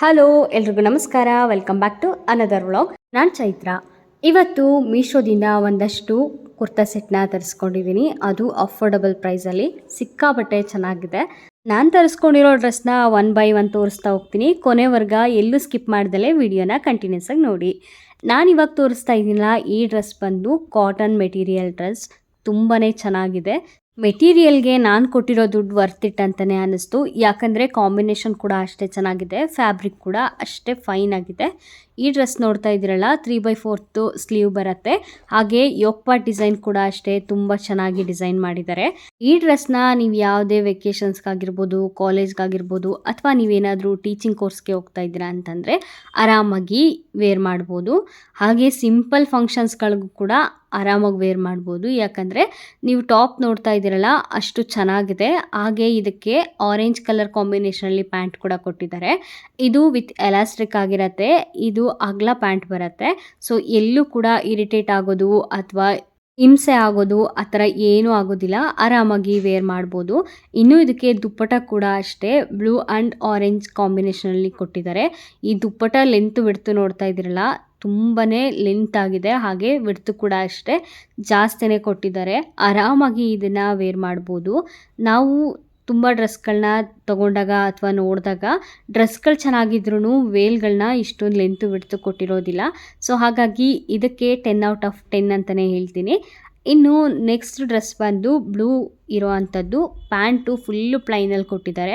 Hello ಎಲ್ರಿಗೂ ನಮಸ್ಕಾರ. Welcome back to another vlog. ನಾನು ಚೈತ್ರ. ಇವತ್ತು ಮೀಶೋದಿಂದ ಒಂದಷ್ಟು ಕುರ್ತಾ ಸೆಟ್ನ ತರಿಸ್ಕೊಂಡಿದ್ದೀನಿ. ಅದು ಅಫೋರ್ಡಬಲ್ ಪ್ರೈಸಲ್ಲಿ ಸಿಕ್ಕಾಬಟ್ಟೆ ಚೆನ್ನಾಗಿದೆ. ನಾನು ತರಿಸ್ಕೊಂಡಿರೋ ಡ್ರೆಸ್ನ 1 ಬೈ 1 ತೋರಿಸ್ತಾ ಹೋಗ್ತೀನಿ. ಕೊನೆವರ್ಗ ಎಲ್ಲೂ ಸ್ಕಿಪ್ ಮಾಡ್ದಲೇ ವಿಡಿಯೋನ ಕಂಟಿನ್ಯೂಸ್ ಆಗಿ ನೋಡಿ. ನಾನು ಇವಾಗ ತೋರಿಸ್ತಾ ಇದ್ದೀನಲ್ಲ, ಈ ಡ್ರೆಸ್ ಬಂದು ಕಾಟನ್ ಮೆಟೀರಿಯಲ್ ಡ್ರೆಸ್. ತುಂಬಾ ಚೆನ್ನಾಗಿದೆ. ಮೆಟೀರಿಯಲ್ಗೆ ನಾನು ಕೊಟ್ಟಿರೋ ದುಡ್ಡು ವರ್ತ್ ಇಟ್ ಅಂತಲೇ ಅನ್ನಿಸ್ತು. ಯಾಕಂದರೆ ಕಾಂಬಿನೇಷನ್ ಕೂಡ ಅಷ್ಟೇ ಚೆನ್ನಾಗಿದೆ, ಫ್ಯಾಬ್ರಿಕ್ ಕೂಡ ಅಷ್ಟೇ ಫೈನ್ ಆಗಿದೆ. ಈ ಡ್ರೆಸ್ ನೋಡ್ತಾ ಇದ್ದೀರಲ್ಲ, 3/4 ಸ್ಲೀವ್ ಬರುತ್ತೆ. ಹಾಗೆ ಯೋಕ್ ಪಾರ್ಟ್ ಡಿಸೈನ್ ಕೂಡ ಅಷ್ಟೇ ತುಂಬ ಚೆನ್ನಾಗಿ ಡಿಸೈನ್ ಮಾಡಿದ್ದಾರೆ. ಈ ಡ್ರೆಸ್ನ ನೀವು ಯಾವುದೇ ವೆಕೇಷನ್ಸ್ಗಾಗಿರ್ಬೋದು, ಕಾಲೇಜ್ಗಾಗಿರ್ಬೋದು, ಅಥವಾ ನೀವೇನಾದರೂ ಟೀಚಿಂಗ್ ಕೋರ್ಸ್ಗೆ ಹೋಗ್ತಾ ಇದ್ದೀರಾ ಅಂತಂದರೆ ಆರಾಮಾಗಿ ವೇರ್ ಮಾಡ್ಬೋದು. ಹಾಗೆ ಸಿಂಪಲ್ ಫಂಕ್ಷನ್ಸ್ಗಳಿಗೂ ಕೂಡ ಆರಾಮಾಗಿ ವೇರ್ ಮಾಡ್ಬೋದು. ಯಾಕಂದರೆ ನೀವು ಟಾಪ್ ನೋಡ್ತಾ ಇದ್ದೀರಲ್ಲ, ಅಷ್ಟು ಚೆನ್ನಾಗಿದೆ. ಹಾಗೆ ಇದಕ್ಕೆ ಆರೆಂಜ್ ಕಲರ್ ಕಾಂಬಿನೇಷನಲ್ಲಿ ಪ್ಯಾಂಟ್ ಕೂಡ ಕೊಟ್ಟಿದ್ದಾರೆ. ಇದು ವಿತ್ ಎಲಾಸ್ಟಿಕ್ ಆಗಿರತ್ತೆ. ಇದು ಅಗಲ ಪ್ಯಾಂಟ್ ಬರುತ್ತೆ. ಸೊ ಎಲ್ಲೂ ಕೂಡ ಇರಿಟೇಟ್ ಆಗೋದು ಅಥವಾ ಹಿಂಸೆ ಆಗೋದು ಆ ಥರ ಏನೂ ಆಗೋದಿಲ್ಲ. ಆರಾಮಾಗಿ ವೇರ್ ಮಾಡ್ಬೋದು. ಇನ್ನು ಇದಕ್ಕೆ ದುಪ್ಪಟ ಕೂಡ ಅಷ್ಟೇ ಬ್ಲೂ ಆ್ಯಂಡ್ ಆರೆಂಜ್ ಕಾಂಬಿನೇಷನಲ್ಲಿ ಕೊಟ್ಟಿದ್ದಾರೆ. ಈ ದುಪ್ಪಟ ಲೆಂತ್ ವಿಡ್ತು ನೋಡ್ತಾ ಇದ್ದೀರಲ್ಲ, ತುಂಬಾ ಲೆಂತ್ ಆಗಿದೆ. ಹಾಗೆ ವಿಡ್ತು ಕೂಡ ಅಷ್ಟೇ ಜಾಸ್ತಿನೇ ಕೊಟ್ಟಿದ್ದಾರೆ. ಆರಾಮಾಗಿ ಇದನ್ನು ವೇರ್ ಮಾಡ್ಬೋದು. ನಾವು ತುಂಬ ಡ್ರೆಸ್ಗಳನ್ನ ತೊಗೊಂಡಾಗ ಅಥವಾ ನೋಡಿದಾಗ ಡ್ರೆಸ್ಗಳು ಚೆನ್ನಾಗಿದ್ರೂ ವೇಲ್ಗಳನ್ನ ಇಷ್ಟೊಂದು ಲೆಂತು ವಿಡ್ತು ಕೊಟ್ಟಿರೋದಿಲ್ಲ. ಸೊ ಹಾಗಾಗಿ ಇದಕ್ಕೆ 10/10 ಅಂತಲೇ ಹೇಳ್ತೀನಿ. ಇನ್ನು ನೆಕ್ಸ್ಟ್ ಡ್ರೆಸ್ ಬಂದು ಬ್ಲೂ ಇರೋ ಅಂಥದ್ದು. ಪ್ಯಾಂಟು ಫುಲ್ಲು ಪ್ಲೈನಲ್ಲಿ ಕೊಟ್ಟಿದ್ದಾರೆ.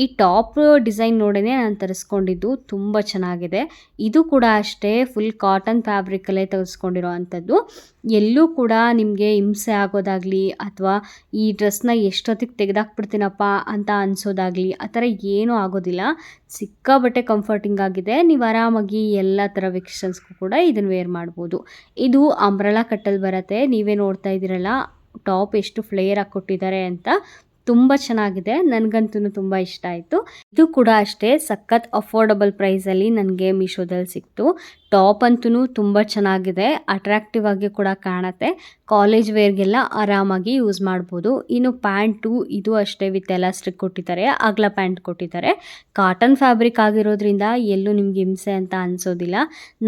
ಈ ಟಾಪ್ ಡಿಸೈನ್ ನೋಡೇ ನಾನು ತರಿಸ್ಕೊಂಡಿದ್ದು. ತುಂಬ ಚೆನ್ನಾಗಿದೆ. ಇದು ಕೂಡ ಅಷ್ಟೇ ಫುಲ್ ಕಾಟನ್ ಫ್ಯಾಬ್ರಿಕಲ್ಲೇ ತರಿಸ್ಕೊಂಡಿರೋ ಅಂಥದ್ದು. ಎಲ್ಲೂ ಕೂಡ ನಿಮಗೆ ಹಿಂಸೆ ಆಗೋದಾಗಲಿ ಅಥವಾ ಈ ಡ್ರೆಸ್ನ ಎಷ್ಟೊತ್ತಿಗೆ ತೆಗೆದಾಕ್ಬಿಡ್ತೀನಪ್ಪ ಅಂತ ಅನಿಸೋದಾಗಲಿ ಆ ಥರ ಏನೂ ಆಗೋದಿಲ್ಲ. ಸಿಕ್ಕಾಬಟ್ಟೆ ಕಂಫರ್ಟಿಂಗ್ ಆಗಿದೆ. ನೀವು ಆರಾಮಾಗಿ ಎಲ್ಲ ಥರ ವೆಕೇಷನ್ಸ್ಗೂ ಕೂಡ ಇದನ್ನು ವೇರ್ ಮಾಡ್ಬೋದು. ಇದು ಅಂಬ್ರೆಲಾ ಕಟ್ಟಲ್ಲಿ ಬರುತ್ತೆ. ನೀವೇ ನೋಡ್ತಾ ಇದ್ದೀರಲ್ಲ ಟಾಪ್ ಎಷ್ಟು ಫ್ಲೇರ್ ಆಗಿ ಕೊಟ್ಟಿದ್ದಾರೆ ಅಂತ. ತುಂಬ ಚೆನ್ನಾಗಿದೆ. ನನಗಂತೂ ತುಂಬ ಇಷ್ಟ ಆಯಿತು. ಇದು ಕೂಡ ಅಷ್ಟೇ ಸಖತ್ ಅಫೋರ್ಡಬಲ್ ಪ್ರೈಸಲ್ಲಿ ನನಗೆ ಮೀಶೋದಲ್ಲಿ ಸಿಕ್ತು. ಟಾಪ್ ಅಂತೂ ತುಂಬ ಚೆನ್ನಾಗಿದೆ. ಅಟ್ರಾಕ್ಟಿವ್ ಆಗಿ ಕೂಡ ಕಾಣುತ್ತೆ. ಕಾಲೇಜ್ ವೇರ್ಗೆಲ್ಲ ಆರಾಮಾಗಿ ಯೂಸ್ ಮಾಡ್ಬೋದು. ಇನ್ನು ಪ್ಯಾಂಟು ಇದು ಅಷ್ಟೇ ವಿತ್ ಎಲಾಸ್ಟಿಕ್ ಕೊಟ್ಟಿದ್ದಾರೆ. ಅಗಲ ಪ್ಯಾಂಟ್ ಕೊಟ್ಟಿದ್ದಾರೆ. ಕಾಟನ್ ಫ್ಯಾಬ್ರಿಕ್ ಆಗಿರೋದ್ರಿಂದ ಎಲ್ಲೂ ನಿಮ್ಗೆ ಹಿಂಸೆ ಅಂತ ಅನಿಸೋದಿಲ್ಲ.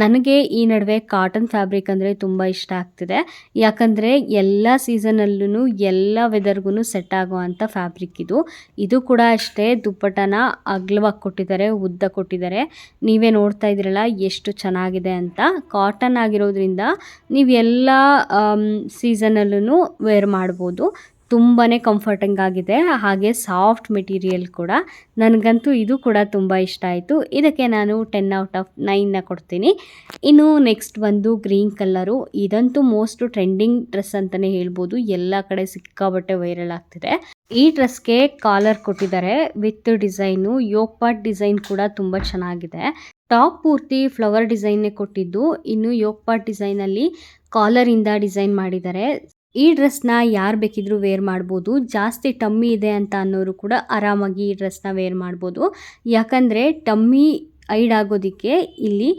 ನನಗೆ ಈ ನಡುವೆ ಕಾಟನ್ ಫ್ಯಾಬ್ರಿಕ್ ಅಂದರೆ ತುಂಬ ಇಷ್ಟ ಆಗ್ತಿದೆ. ಯಾಕಂದರೆ ಎಲ್ಲ ಸೀಸನಲ್ಲೂ ಎಲ್ಲ ವೆದರ್ಗೂ ಸೆಟ್ ಆಗೋವಂಥ ಫ್ಯಾಬ್ರಿಕ್ ಇದು. ಇದು ಕೂಡ ಅಷ್ಟೇ ದುಪ್ಪಟನ ಅಗಲವಾಗಿ ಕೊಟ್ಟಿದ್ದಾರೆ, ಉದ್ದ ಕೊಟ್ಟಿದ್ದಾರೆ. ನೀವೇ ನೋಡ್ತಾ ಇದ್ದೀರಲ್ಲ ಎಷ್ಟು ಚೆನ್ನಾಗಿದೆ ಅಂತ. ಕಾಟನ್ ಆಗಿರೋದ್ರಿಂದ ನೀವು ಎಲ್ಲ ಸೀಸನಲ್ಲೂ ವೇರ್ ಮಾಡ್ಬೋದು. ತುಂಬಾ ಕಂಫರ್ಟಿಂಗ್ ಆಗಿದೆ. ಹಾಗೆ ಸಾಫ್ಟ್ ಮೆಟೀರಿಯಲ್ ಕೂಡ. ನನಗಂತೂ ಇದು ಕೂಡ ತುಂಬ ಇಷ್ಟ ಆಯಿತು. ಇದಕ್ಕೆ ನಾನು 10/9 ಕೊಡ್ತೀನಿ. ಇನ್ನು ನೆಕ್ಸ್ಟ್ ಬಂದು ಗ್ರೀನ್ ಕಲರು. ಇದಂತೂ ಮೋಸ್ಟ್ ಟ್ರೆಂಡಿಂಗ್ ಡ್ರೆಸ್ ಅಂತಲೇ ಹೇಳ್ಬೋದು. ಎಲ್ಲ ಕಡೆ ಸಿಕ್ಕಾಬಟ್ಟೆ ವೈರಲ್ ಆಗ್ತಿದೆ. ಈ ಡ್ರೆಸ್ಗೆ ಕಾಲರ್ ಕೊಟ್ಟಿದ್ದಾರೆ with design. Yoke part design ಕೂಡ ತುಂಬ ಚೆನ್ನಾಗಿದೆ. ಟಾಪ್ ಪೂರ್ತಿ ಫ್ಲವರ್ ಡಿಸೈನ್ನೇ ಕೊಟ್ಟಿದ್ದು. ಇನ್ನು ಯೋಕ್ ಪಾರ್ಟ್ ಡಿಸೈನಲ್ಲಿ ಕಾಲರಿಂದ ಡಿಸೈನ್ ಮಾಡಿದ್ದಾರೆ. ಈ ಡ್ರೆಸ್ನ ಯಾರು ಬೇಕಿದ್ರೂ ವೇರ್ ಮಾಡ್ಬೋದು. ಜಾಸ್ತಿ ಟಮ್ಮಿ ಇದೆ ಅಂತ ಅನ್ನೋರು ಕೂಡ ಆರಾಮಾಗಿ ಈ ಡ್ರೆಸ್ನ ವೇರ್ ಮಾಡ್ಬೋದು. ಯಾಕಂದರೆ ಟಮ್ಮಿ ಐಡ್ ಆಗೋದಕ್ಕೆ ಇಲ್ಲಿ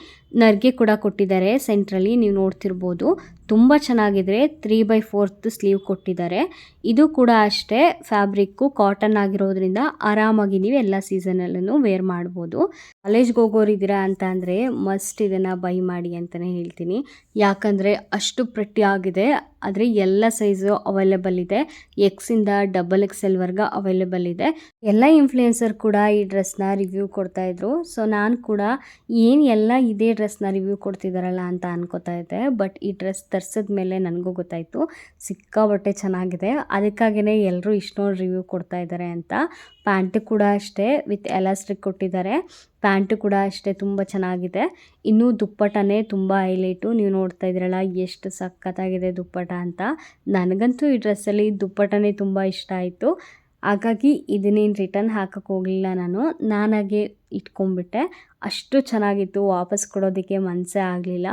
ನರ್ಗೆ ಕೂಡ ಕೊಟ್ಟಿದ್ದಾರೆ ಸೆಂಟ್ರಲ್ಲಿ. ನೀವು ನೋಡ್ತಿರ್ಬೋದು. ತುಂಬ ಚೆನ್ನಾಗಿದ್ರೆ 3/4 ಸ್ಲೀವ್ ಕೊಟ್ಟಿದ್ದಾರೆ. ಇದು ಕೂಡ ಅಷ್ಟೇ ಫ್ಯಾಬ್ರಿಕ್ಕು ಕಾಟನ್ ಆಗಿರೋದ್ರಿಂದ ಆರಾಮಾಗಿ ನೀವು ಎಲ್ಲ ಸೀಸನಲ್ಲೂ ವೇರ್ ಮಾಡ್ಬೋದು. ಕಾಲೇಜ್ಗೆ ಹೋಗೋರಿದ್ದೀರಾ ಅಂತ ಅಂದರೆ ಮಸ್ಟ್ ಇದನ್ನು ಬೈ ಮಾಡಿ ಅಂತಲೇ ಹೇಳ್ತೀನಿ. ಯಾಕಂದರೆ ಅಷ್ಟು ಪ್ರಿಟಿ ಆಗಿದೆ. ಆದರೆ ಎಲ್ಲ ಸೈಜು ಅವೈಲೇಬಲ್ ಇದೆ. ಎಕ್ಸಿಂದ XXL ಅವೈಲೇಬಲ್ ಇದೆ. ಎಲ್ಲ ಇನ್ಫ್ಲುಯೆನ್ಸರ್ ಕೂಡ ಈ ಡ್ರೆಸ್ನ ರಿವ್ಯೂ ಕೊಡ್ತಾಯಿದ್ರು. ಸೊ ನಾನು ಕೂಡ ಏನು ಎಲ್ಲ ಇದೇ ಡ್ರೆಸ್ನ ರಿವ್ಯೂ ಕೊಡ್ತಿದ್ದಾರಲ್ಲ ಅಂತ ಅನ್ಕೋತಾ ಇದ್ದೆ. ಬಟ್ ಈ ಡ್ರೆಸ್ ತರಿಸಿದ ಮೇಲೆ ನನಗೂ ಗೊತ್ತಾಯಿತು ಸಿಕ್ಕಾಬಟ್ಟೆ ಚೆನ್ನಾಗಿದೆ. ಅದಕ್ಕಾಗಿಯೇ ಎಲ್ಲರೂ ಇಷ್ಟೊಂದು ರಿವ್ಯೂ ಕೊಡ್ತಾ ಇದ್ದಾರೆ ಅಂತ. ಪ್ಯಾಂಟು ಕೂಡ ಅಷ್ಟೇ ವಿತ್ ಎಲಾಸ್ಟಿಕ್ ಕೊಟ್ಟಿದ್ದಾರೆ. ಪ್ಯಾಂಟು ಕೂಡ ಅಷ್ಟೇ ತುಂಬ ಚೆನ್ನಾಗಿದೆ. ಇನ್ನೂ ದುಪ್ಪಟನೇ ತುಂಬ ಹೈಲೈಟು. ನೀವು ನೋಡ್ತಾ ಇದ್ದೀರಲ್ಲ ಎಷ್ಟು ಸಖತ್ತಾಗಿದೆ ದುಪ್ಪಟ ಅಂತ. ನನಗಂತೂ ಈ ಡ್ರೆಸ್ಸಲ್ಲಿ ದುಪ್ಪಟನೇ ತುಂಬ ಇಷ್ಟ ಆಯಿತು. ಹಾಗಾಗಿ ಇದನ್ನೇನು ರಿಟರ್ನ್ ಹಾಕಕ್ಕೆ ಹೋಗಲಿಲ್ಲ. ನಾನಾಗೆ ಇಟ್ಕೊಂಡ್ಬಿಟ್ಟೆ. ಅಷ್ಟು ಚೆನ್ನಾಗಿತ್ತು. ವಾಪಸ್ ಕೊಡೋದಕ್ಕೆ ಮನಸ್ಸೇ ಆಗಲಿಲ್ಲ.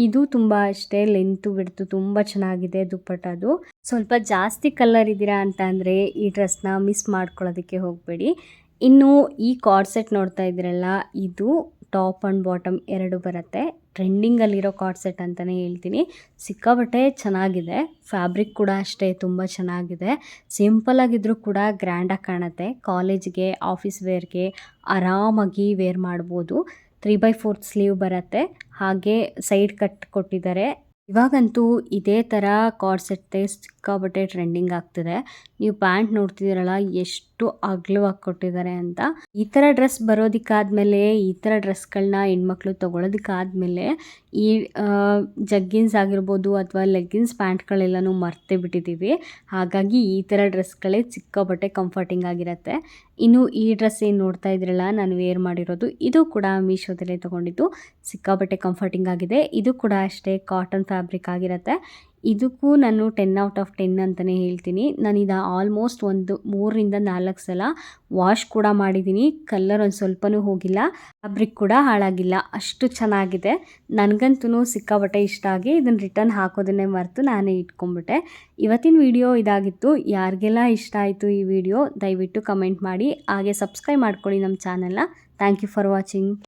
ಇದು ತುಂಬ ಅಷ್ಟೇ ಲೆಂತು ಬಿಡ್ತು ತುಂಬ ಚೆನ್ನಾಗಿದೆ ದುಪ್ಪಟದು. ಸ್ವಲ್ಪ ಜಾಸ್ತಿ ಕಲರ್ ಇದ್ದೀರಾ ಅಂತ ಅಂದರೆ ಈ ಡ್ರೆಸ್ನ ಮಿಸ್ ಮಾಡ್ಕೊಳ್ಳೋದಕ್ಕೆ ಹೋಗಬೇಡಿ. ಇನ್ನು ಈ ಕಾರ್ಡ್ ಸೆಟ್ ನೋಡ್ತಾ ಇದ್ದೀರಲ್ಲ, ಇದು ಟಾಪ್ ಆ್ಯಂಡ್ ಬಾಟಮ್ ಎರಡು ಬರುತ್ತೆ. ಟ್ರೆಂಡಿಂಗಲ್ಲಿರೋ ಕಾರ್ಡ್ ಸೆಟ್ ಅಂತಲೇ ಹೇಳ್ತೀನಿ. ಸಿಕ್ಕಾಪಟ್ಟೆ ಚೆನ್ನಾಗಿದೆ. ಫ್ಯಾಬ್ರಿಕ್ ಕೂಡ ಅಷ್ಟೇ ತುಂಬ ಚೆನ್ನಾಗಿದೆ. ಸಿಂಪಲ್ಲಾಗಿದ್ದರೂ ಕೂಡ ಗ್ರ್ಯಾಂಡಾಗಿ ಕಾಣುತ್ತೆ. ಕಾಲೇಜ್ಗೆ, ಆಫೀಸ್ ವೇರ್ಗೆ ಆರಾಮಾಗಿ ವೇರ್ ಮಾಡ್ಬೋದು. 3/4 ಸ್ಲೀವ್ ಬರುತ್ತೆ. ಹಾಗೆ ಸೈಡ್ ಕಟ್ ಕೊಟ್ಟಿದ್ದಾರೆ. ಇವಾಗಂತೂ ಇದೇ ಥರ ಕಾರ್ಡ್ ಸೆಟ್ ಸಿಕ್ಕಾಪಟ್ಟೆ ಟ್ರೆಂಡಿಂಗ್ ಆಗ್ತಿದೆ. ನೀವು ಪ್ಯಾಂಟ್ ನೋಡ್ತಿದ್ದೀರಲ್ಲ ಎಷ್ಟು ಅಗಲವಾಗಿ ಕೊಟ್ಟಿದ್ದಾರೆ ಅಂತ. ಈ ಥರ ಡ್ರೆಸ್ ಬರೋದಕ್ಕಾದ್ಮೇಲೆ, ಈ ಥರ ಡ್ರೆಸ್ಗಳನ್ನ ಹೆಣ್ಮಕ್ಳು ತೊಗೊಳೋದಕ್ಕಾದ್ಮೇಲೆ ಈ ಜಗ್ಗಿನ್ಸ್ ಆಗಿರ್ಬೋದು ಅಥವಾ ಲೆಗ್ಗಿನ್ಸ್ ಪ್ಯಾಂಟ್ಗಳೆಲ್ಲನೂ ಮರ್ತೇ ಬಿಟ್ಟಿದ್ದೀವಿ. ಹಾಗಾಗಿ ಈ ಥರ ಡ್ರೆಸ್ಗಳೇ ಸಿಕ್ಕಾಪಟ್ಟೆ ಕಂಫರ್ಟಿಂಗ್ ಆಗಿರುತ್ತೆ. ಇನ್ನು ಈ ಡ್ರೆಸ್ ಏನು ನೋಡ್ತಾ ಇದ್ರಲ್ಲ ನಾನು ವೇರ್ ಮಾಡಿರೋದು, ಇದು ಕೂಡ ಮೀಶೋದಲ್ಲೇ ತೊಗೊಂಡಿದ್ದು. ಸಿಕ್ಕಾಪಟ್ಟೆ ಕಂಫರ್ಟಿಂಗ್ ಆಗಿದೆ. ಇದು ಕೂಡ ಅಷ್ಟೇ ಕಾಟನ್ ಫ್ಯಾಬ್ರಿಕ್ ಆಗಿರುತ್ತೆ. ಇದಕ್ಕೂ ನಾನು 10/10 ಅಂತಲೇ ಹೇಳ್ತೀನಿ. ನಾನಿದು ಆಲ್ಮೋಸ್ಟ್ ಒಂದು 3ರಿಂದ 4 ಸಲ ವಾಶ್ ಕೂಡ ಮಾಡಿದ್ದೀನಿ. ಕಲರ್ ಒಂದು ಸ್ವಲ್ಪನೂ ಹೋಗಿಲ್ಲ, ಫ್ಯಾಬ್ರಿಕ್ ಕೂಡ ಹಾಳಾಗಿಲ್ಲ. ಅಷ್ಟು ಚೆನ್ನಾಗಿದೆ. ನನಗಂತೂ ಸಿಕ್ಕಾಪಟ್ಟೆ ಇಷ್ಟ ಆಗಿ ಇದನ್ನು ರಿಟರ್ನ್ ಹಾಕೋದನ್ನೇ ಮರೆತು ನಾನೇ ಇಟ್ಕೊಂಡ್ಬಿಟ್ಟೆ. ಇವತ್ತಿನ ವಿಡಿಯೋ ಇದಾಗಿತ್ತು. ಯಾರಿಗೆಲ್ಲ ಇಷ್ಟ ಆಯಿತು ಈ ವಿಡಿಯೋ ದಯವಿಟ್ಟು ಕಮೆಂಟ್ ಮಾಡಿ. ಹಾಗೆ ಸಬ್ಸ್ಕ್ರೈಬ್ ಮಾಡ್ಕೊಳ್ಳಿ ನಮ್ಮ ಚಾನಲ್ನ. Thank you for watching.